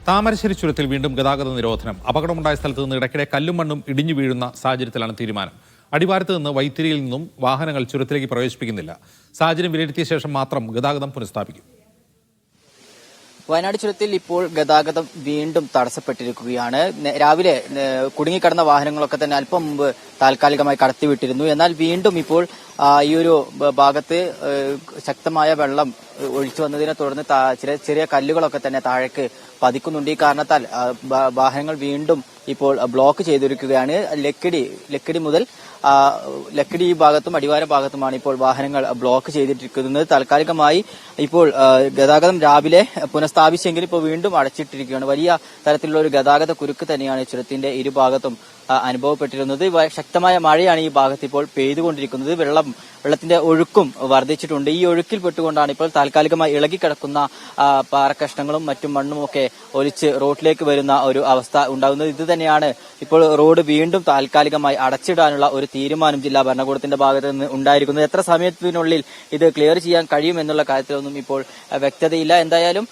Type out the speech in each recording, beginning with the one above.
താമരശ്ശേരി ചുരത്തിൽ വീണ്ടും ഗതാഗത നിരോധനം. അപകടമുണ്ടായ സ്ഥലത്ത് നിന്ന് ഇടയ്ക്കിടെ കല്ലും മണ്ണും ഇടിഞ്ഞു വീഴുന്ന സാഹചര്യത്തിലാണ് തീരുമാനം. അടിവാരത്ത് നിന്ന് വൈത്തിരിയിൽ നിന്നും വാഹനങ്ങൾ ചുരത്തിലേക്ക് പ്രവേശിപ്പിക്കുന്നില്ല. സാഹചര്യം വിലയിരുത്തിയ ശേഷം മാത്രം ഗതാഗതം പുനഃസ്ഥാപിക്കും. വയനാട് ചുരത്തിൽ ഇപ്പോൾ ഗതാഗതം വീണ്ടും തടസ്സപ്പെട്ടിരിക്കുകയാണ്. രാവിലെ കുടുങ്ങിക്കിടന്ന വാഹനങ്ങളൊക്കെ തന്നെ അല്പം മുമ്പ് താൽക്കാലികമായി കടത്തിവിട്ടിരുന്നു. എന്നാൽ വീണ്ടും ഇപ്പോൾ ഈ ഒരു ഭാഗത്ത് ശക്തമായ വെള്ളം ഒഴിച്ചു വന്നതിനെ തുടർന്ന് ചെറിയ കല്ലുകളൊക്കെ തന്നെ താഴേക്ക് പതിക്കുന്നുണ്ട്. ഈ കാരണത്താൽ വാഹനങ്ങൾ വീണ്ടും ഇപ്പോൾ ബ്ലോക്ക് ചെയ്തിരിക്കുകയാണ്. ലക്കിടി മുതൽ ലക്കിടി ഈ ഭാഗത്തും അടിവാര ഭാഗത്തുമാണ് ഇപ്പോൾ വാഹനങ്ങൾ ബ്ലോക്ക് ചെയ്തിട്ടിരിക്കുന്നത്. താൽക്കാലികമായി ഇപ്പോൾ ഗതാഗതം രാവിലെ പുനഃസ്ഥാപിച്ചെങ്കിൽ ഇപ്പോൾ വീണ്ടും അടച്ചിട്ടിരിക്കുകയാണ്. വലിയ തരത്തിലുള്ള ഒരു ഗതാഗത കുരുക്ക് തന്നെയാണ് ചുരത്തിന്റെ ഇരുഭാഗത്തും അനുഭവപ്പെട്ടിരുന്നത്. ശക്തമായ മഴയാണ് ഈ ഭാഗത്ത് ഇപ്പോൾ പെയ്തുകൊണ്ടിരിക്കുന്നത്. വെള്ളത്തിന്റെ ഒഴുക്കും വർദ്ധിച്ചിട്ടുണ്ട്. ഈ ഒഴുക്കിൽ പെട്ടുകൊണ്ടാണ് ഇപ്പോൾ താൽക്കാലികമായി ഇളകിക്കിടക്കുന്ന പാറക്കഷ്ണങ്ങളും മറ്റും മണ്ണുമൊക്കെ ഒലിച്ച് റോഡിലേക്ക് വരുന്ന ഒരു അവസ്ഥ ഉണ്ടാകുന്നത്. ഇത് തന്നെയാണ് ഇപ്പോൾ റോഡ് വീണ്ടും താൽക്കാലികമായി അടച്ചിടാനുള്ള ഒരു തീരുമാനം ജില്ലാ ഭരണകൂടത്തിന്റെ ഭാഗത്ത് നിന്ന് ഉണ്ടായിരിക്കുന്നത്. എത്ര സമയത്തിനുള്ളിൽ ഇത് ക്ലിയർ ചെയ്യാൻ കഴിയുമെന്നുള്ള കാര്യത്തിലൊന്നും ഇപ്പോൾ വ്യക്തതയില്ല. എന്തായാലും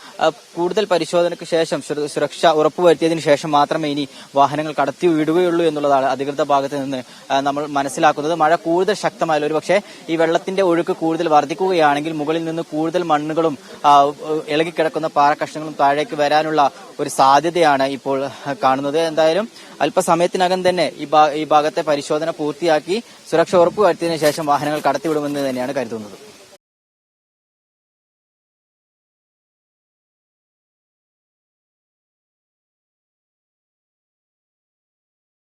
കൂടുതൽ പരിശോധനയ്ക്ക് ശേഷം സുരക്ഷ ഉറപ്പുവരുത്തിയതിനു ശേഷം മാത്രമേ ഇനി വാഹനങ്ങൾ കടത്തി വിടുകയുള്ളൂ എന്നുള്ളതാണ് അധികൃത ഭാഗത്ത് നിന്ന് നമ്മൾ മനസ്സിലാക്കുന്നത്. മഴ കൂടുതൽ ശക്തമായാലും ഒരുപക്ഷെ ഈ വെള്ളത്തിന്റെ ഒഴുക്ക് കൂടുതൽ വർദ്ധിക്കുകയാണെങ്കിൽ മുകളിൽ നിന്ന് കൂടുതൽ മണ്ണുകളും ഇളകിക്കിടക്കുന്ന പാറക്കഷ്ണങ്ങളും താഴേക്ക് വരാനുള്ള ഒരു സാധ്യതയാണ് ഇപ്പോൾ കാണുന്നത്. എന്തായാലും അല്പസമയത്തിനകം തന്നെ ഈ ഭാഗത്തെ പരിശോധന പൂർത്തിയാക്കി സുരക്ഷ ഉറപ്പുവരുത്തിയതിനു ശേഷം വാഹനങ്ങൾ കടത്തിവിടുമെന്ന് തന്നെയാണ് കരുതുന്നത്.